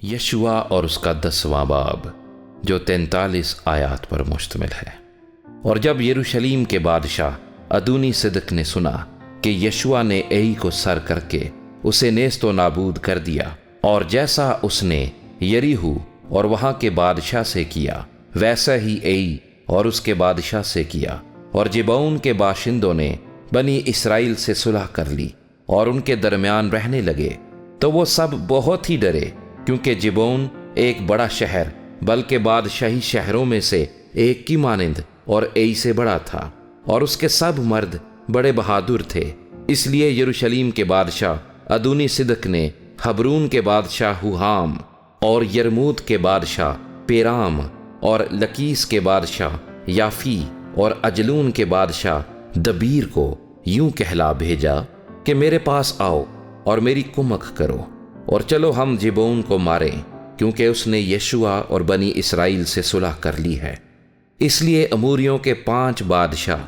یشوع اور اس کا 10واں باب جو 43 آیات پر مشتمل ہے۔ اور جب یروشلیم کے بادشاہ ادونی صدق نے سنا کہ یشوع نے ایئی کو سر کر کے اسے نیست و نابود کر دیا، اور جیسا اس نے یریحو اور وہاں کے بادشاہ سے کیا ویسا ہی ایئی اور اس کے بادشاہ سے کیا، اور جبعون کے باشندوں نے بنی اسرائیل سے صلح کر لی اور ان کے درمیان رہنے لگے، تو وہ سب بہت ہی ڈرے، کیونکہ جبعون ایک بڑا شہر بلکہ بادشاہی شہروں میں سے ایک کی مانند اور ایئی سے بڑا تھا، اور اس کے سب مرد بڑے بہادر تھے۔ اس لیے یروشلیم کے بادشاہ ادونی صدق نے حبرون کے بادشاہ ہوہام اور یرموت کے بادشاہ پیرام اور لکیس کے بادشاہ یافی اور اجلون کے بادشاہ دبیر کو یوں کہلا بھیجا کہ میرے پاس آؤ اور میری کمک کرو، اور چلو ہم جبعون کو ماریں، کیونکہ اس نے یشوع اور بنی اسرائیل سے صلح کر لی ہے۔ اس لیے اموریوں کے 5 بادشاہ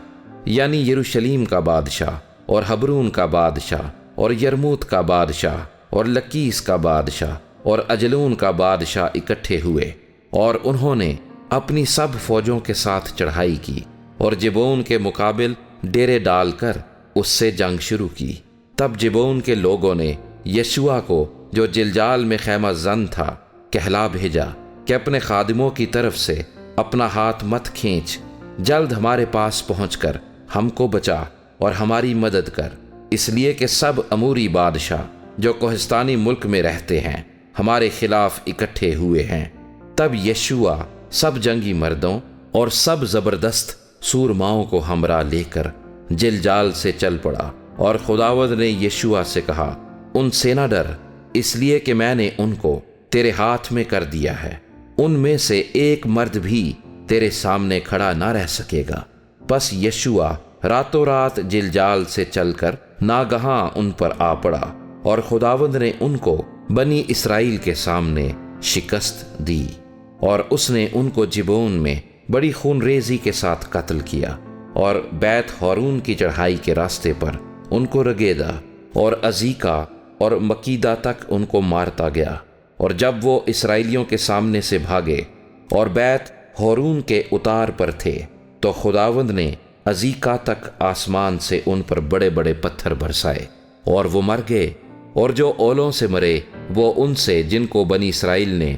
یعنی یروشلیم کا بادشاہ اور حبرون کا بادشاہ اور یرموت کا بادشاہ اور لکیس کا بادشاہ اور اجلون کا بادشاہ اکٹھے ہوئے، اور انہوں نے اپنی سب فوجوں کے ساتھ چڑھائی کی اور جبعون کے مقابل ڈیرے ڈال کر اس سے جنگ شروع کی۔ تب جبعون کے لوگوں نے یشوع کو جو جلجال میں خیمہ زن تھا کہلا بھیجا کہ اپنے خادموں کی طرف سے اپنا ہاتھ مت کھینچ، جلد ہمارے پاس پہنچ کر ہم کو بچا اور ہماری مدد کر، اس لیے کہ سب اموری بادشاہ جو کوہستانی ملک میں رہتے ہیں ہمارے خلاف اکٹھے ہوئے ہیں۔ تب یشوع سب جنگی مردوں اور سب زبردست سورماؤں کو ہمراہ لے کر جلجال سے چل پڑا، اور خداوند نے یشوع سے کہا، ان سے نہ ڈر، اس لیے کہ میں نے ان کو تیرے ہاتھ میں کر دیا ہے، ان میں سے ایک مرد بھی تیرے سامنے کھڑا نہ رہ سکے گا۔ بس یشوع راتوں رات جلجال سے چل کر ناگہاں ان پر آ پڑا، اور خداوند نے ان کو بنی اسرائیل کے سامنے شکست دی، اور اس نے ان کو جبعون میں بڑی خون ریزی کے ساتھ قتل کیا، اور بیت ہورون کی چڑھائی کے راستے پر ان کو رگیدا، اور عزیکا اور مکیدہ تک ان کو مارتا گیا۔ اور جب وہ اسرائیلیوں کے سامنے سے بھاگے اور بیت ہورون کے اتار پر تھے، تو خداوند نے عزیکا تک آسمان سے ان پر بڑے بڑے پتھر برسائے، اور وہ مر گئے، اور جو اولوں سے مرے وہ ان سے جن کو بنی اسرائیل نے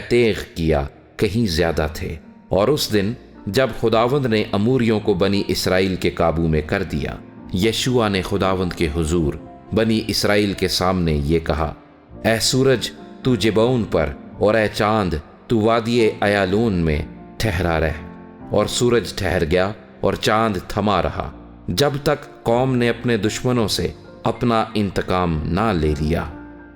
تیغ کیا کہیں زیادہ تھے۔ اور اس دن جب خداوند نے اموریوں کو بنی اسرائیل کے قابو میں کر دیا، یشوع نے خداوند کے حضور بنی اسرائیل کے سامنے یہ کہا، اے سورج تو جبعون پر، اور اے چاند تو وادی ایالون میں ٹھہرا رہ۔ اور سورج ٹھہر گیا اور چاند تھما رہا، جب تک قوم نے اپنے دشمنوں سے اپنا انتقام نہ لے لیا۔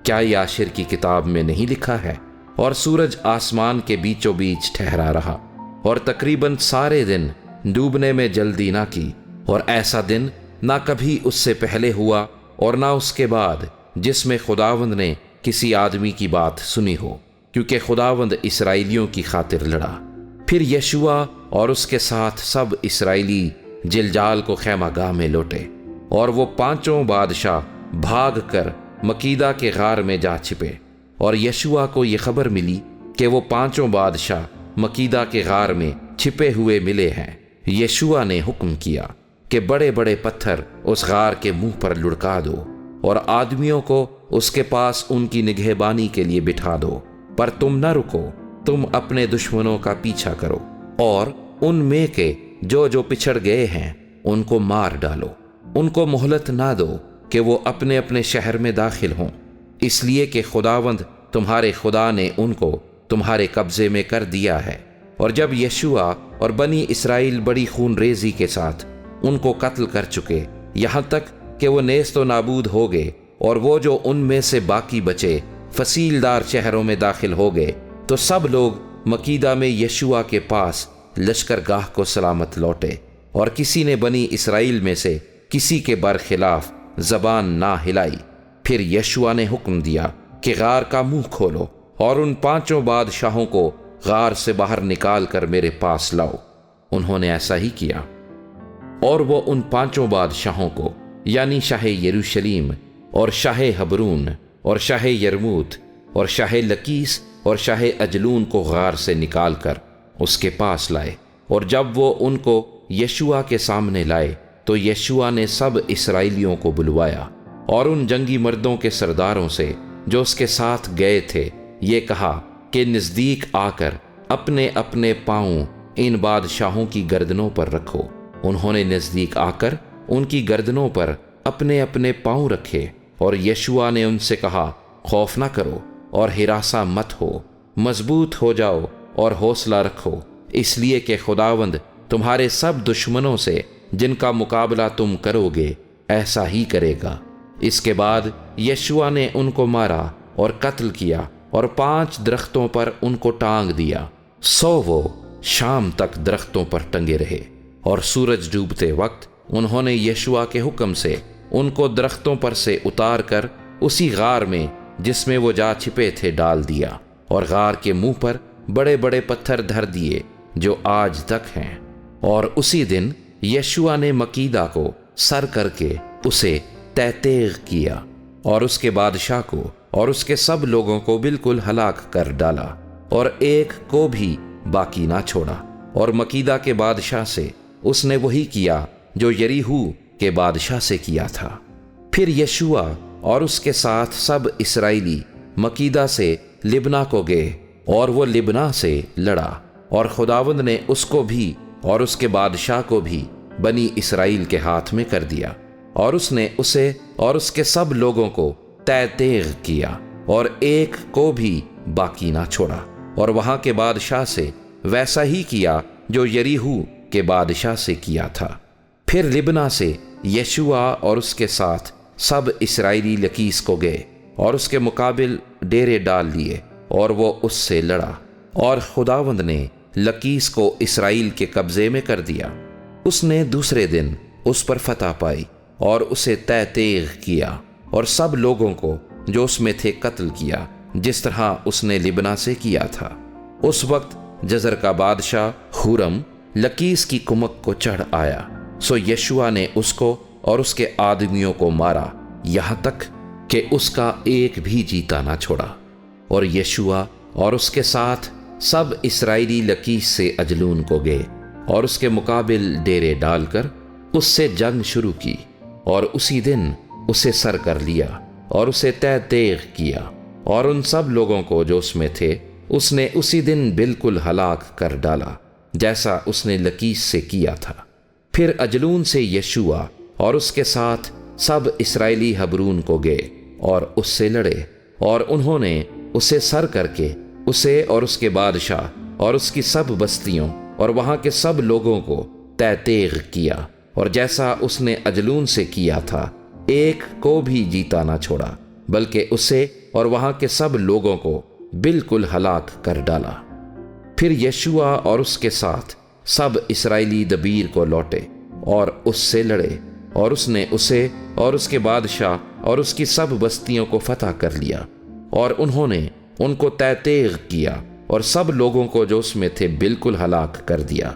کیا یاشر کی کتاب میں نہیں لکھا ہے؟ اور سورج آسمان کے بیچوں بیچ ٹھہرا رہا، اور تقریباً سارے دن ڈوبنے میں جلدی نہ کی، اور ایسا دن نہ کبھی اس سے پہلے ہوا اور نہ اس کے بعد جس میں خداوند نے کسی آدمی کی بات سنی ہو، کیونکہ خداوند اسرائیلیوں کی خاطر لڑا۔ پھر یشوع اور اس کے ساتھ سب اسرائیلی جلجال کو خیمہ گاہ میں لوٹے، اور وہ 5 بادشاہ بھاگ کر مکیدہ کے غار میں جا چھپے، اور یشوع کو یہ خبر ملی کہ وہ 5 بادشاہ مکیدہ کے غار میں چھپے ہوئے ملے ہیں۔ یشوع نے حکم کیا کہ بڑے بڑے پتھر اس غار کے منہ پر لڑکا دو، اور آدمیوں کو اس کے پاس ان کی نگہبانی کے لیے بٹھا دو، پر تم نہ رکو، تم اپنے دشمنوں کا پیچھا کرو، اور ان میں کے جو پچھڑ گئے ہیں ان کو مار ڈالو، ان کو مہلت نہ دو کہ وہ اپنے اپنے شہر میں داخل ہوں، اس لیے کہ خداوند تمہارے خدا نے ان کو تمہارے قبضے میں کر دیا ہے۔ اور جب یشوع اور بنی اسرائیل بڑی خون ریزی کے ساتھ ان کو قتل کر چکے، یہاں تک کہ وہ نیست و نابود ہو گئے، اور وہ جو ان میں سے باقی بچے فصیلدار شہروں میں داخل ہو گئے، تو سب لوگ مکیدہ میں یشوع کے پاس لشکرگاہ کو سلامت لوٹے، اور کسی نے بنی اسرائیل میں سے کسی کے برخلاف زبان نہ ہلائی۔ پھر یشوع نے حکم دیا کہ غار کا منہ کھولو، اور ان 5 بادشاہوں کو غار سے باہر نکال کر میرے پاس لاؤ۔ انہوں نے ایسا ہی کیا، اور وہ ان 5 بادشاہوں کو یعنی شاہ یروشلیم اور شاہ حبرون اور شاہ یرموت اور شاہ لکیس اور شاہ اجلون کو غار سے نکال کر اس کے پاس لائے، اور جب وہ ان کو یشوع کے سامنے لائے تو یشوع نے سب اسرائیلیوں کو بلوایا اور ان جنگی مردوں کے سرداروں سے جو اس کے ساتھ گئے تھے یہ کہا کہ نزدیک آ کر اپنے اپنے پاؤں ان بادشاہوں کی گردنوں پر رکھو۔ انہوں نے نزدیک آ کر ان کی گردنوں پر اپنے اپنے پاؤں رکھے، اور یشوع نے ان سے کہا، خوف نہ کرو اور ہراساں مت ہو، مضبوط ہو جاؤ اور حوصلہ رکھو، اس لیے کہ خداوند تمہارے سب دشمنوں سے جن کا مقابلہ تم کرو گے ایسا ہی کرے گا۔ اس کے بعد یشوع نے ان کو مارا اور قتل کیا اور 5 درختوں پر ان کو ٹانگ دیا، 100 وہ شام تک درختوں پر ٹنگے رہے، اور سورج ڈوبتے وقت انہوں نے یشوع کے حکم سے ان کو درختوں پر سے اتار کر اسی غار میں جس میں وہ جا چھپے تھے ڈال دیا، اور غار کے منہ پر بڑے بڑے پتھر دھر دیے جو آج تک ہیں۔ اور اسی دن یشوع نے مکیدہ کو سر کر کے اسے تیتیغ کیا، اور اس کے بادشاہ کو اور اس کے سب لوگوں کو بالکل ہلاک کر ڈالا، اور ایک کو بھی باقی نہ چھوڑا۔ اور مکیدہ کے بادشاہ سے اس نے وہی کیا جو یریہو کے بادشاہ سے کیا تھا۔ پھر یشوع اور اس کے ساتھ سب اسرائیلی مکیدہ سے لبنا کو گئے، اور وہ لبنا سے لڑا، اور خداوند نے اس کو بھی اور اس کے بادشاہ کو بھی بنی اسرائیل کے ہاتھ میں کر دیا، اور اس نے اسے اور اس کے سب لوگوں کو تیتیغ کیا، اور ایک کو بھی باقی نہ چھوڑا۔ اور وہاں کے بادشاہ سے ویسا ہی کیا جو یریہو کے بادشاہ سے کیا تھا۔ پھر لبنا سے یشوع اور اس کے ساتھ سب اسرائیلی لکیس کو گئے اور اس کے مقابل ڈیرے ڈال لیے، اور وہ اس سے لڑا، اور خداوند نے لکیس کو اسرائیل کے قبضے میں کر دیا۔ اس نے دوسرے دن اس پر فتح پائی اور اسے تیتیغ کیا، اور سب لوگوں کو جو اس میں تھے قتل کیا، جس طرح اس نے لبنا سے کیا تھا۔ اس وقت جزر کا بادشاہ حورم لکیس کی کمک کو چڑھ آیا، سو یشوع نے اس کو اور اس کے آدمیوں کو مارا، یہاں تک کہ اس کا ایک بھی جیتا نہ چھوڑا۔ اور یشوع اور اس کے ساتھ سب اسرائیلی لکیس سے اجلون کو گئے اور اس کے مقابل ڈیرے ڈال کر اس سے جنگ شروع کی، اور اسی دن اسے سر کر لیا اور اسے تیتیغ کیا، اور ان سب لوگوں کو جو اس میں تھے اس نے اسی دن بالکل ہلاک کر ڈالا جیسا اس نے لکیس سے کیا تھا۔ پھر اجلون سے یشوع اور اس کے ساتھ سب اسرائیلی حبرون کو گئے اور اس سے لڑے، اور انہوں نے اسے سر کر کے اسے اور اس کے بادشاہ اور اس کی سب بستیوں اور وہاں کے سب لوگوں کو تیتیغ کیا، اور جیسا اس نے اجلون سے کیا تھا ایک کو بھی جیتا نہ چھوڑا، بلکہ اسے اور وہاں کے سب لوگوں کو بالکل ہلاک کر ڈالا۔ پھر یشوع اور اس کے ساتھ سب اسرائیلی دبیر کو لوٹے اور اس سے لڑے، اور اس نے اسے اور اس کے بادشاہ اور اس کی سب بستیوں کو فتح کر لیا، اور انہوں نے ان کو تیتیغ کیا اور سب لوگوں کو جو اس میں تھے بالکل ہلاک کر دیا۔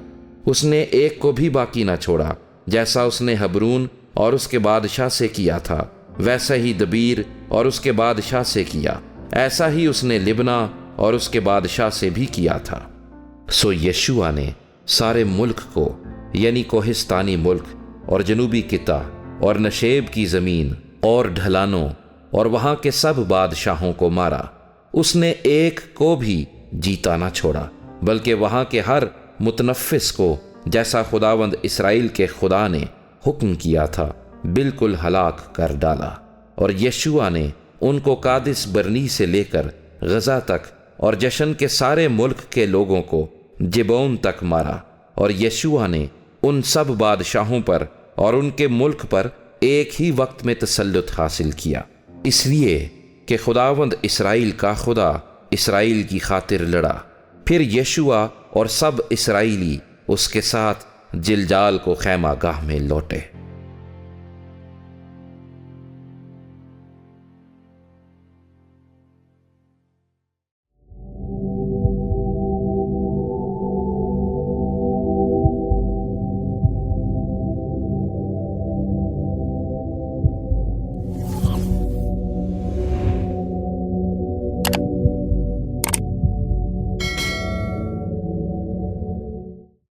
اس نے ایک کو بھی باقی نہ چھوڑا، جیسا اس نے حبرون اور اس کے بادشاہ سے کیا تھا ویسا ہی دبیر اور اس کے بادشاہ سے کیا، ایسا ہی اس نے لبنا اور اس کے بادشاہ سے بھی کیا تھا۔ سو یشوع نے سارے ملک کو، یعنی کوہستانی ملک اور جنوبی قطع اور نشیب کی زمین اور ڈھلانوں اور وہاں کے سب بادشاہوں کو مارا۔ اس نے ایک کو بھی جیتا نہ چھوڑا، بلکہ وہاں کے ہر متنفس کو جیسا خداوند اسرائیل کے خدا نے حکم کیا تھا بالکل ہلاک کر ڈالا۔ اور یشوع نے ان کو قادس برنی سے لے کر غزہ تک اور جشن کے سارے ملک کے لوگوں کو جبون تک مارا، اور یشوع نے ان سب بادشاہوں پر اور ان کے ملک پر ایک ہی وقت میں تسلط حاصل کیا، اس لیے کہ خداوند اسرائیل کا خدا اسرائیل کی خاطر لڑا۔ پھر یشوع اور سب اسرائیلی اس کے ساتھ جلجال کو خیمہ گاہ میں لوٹے۔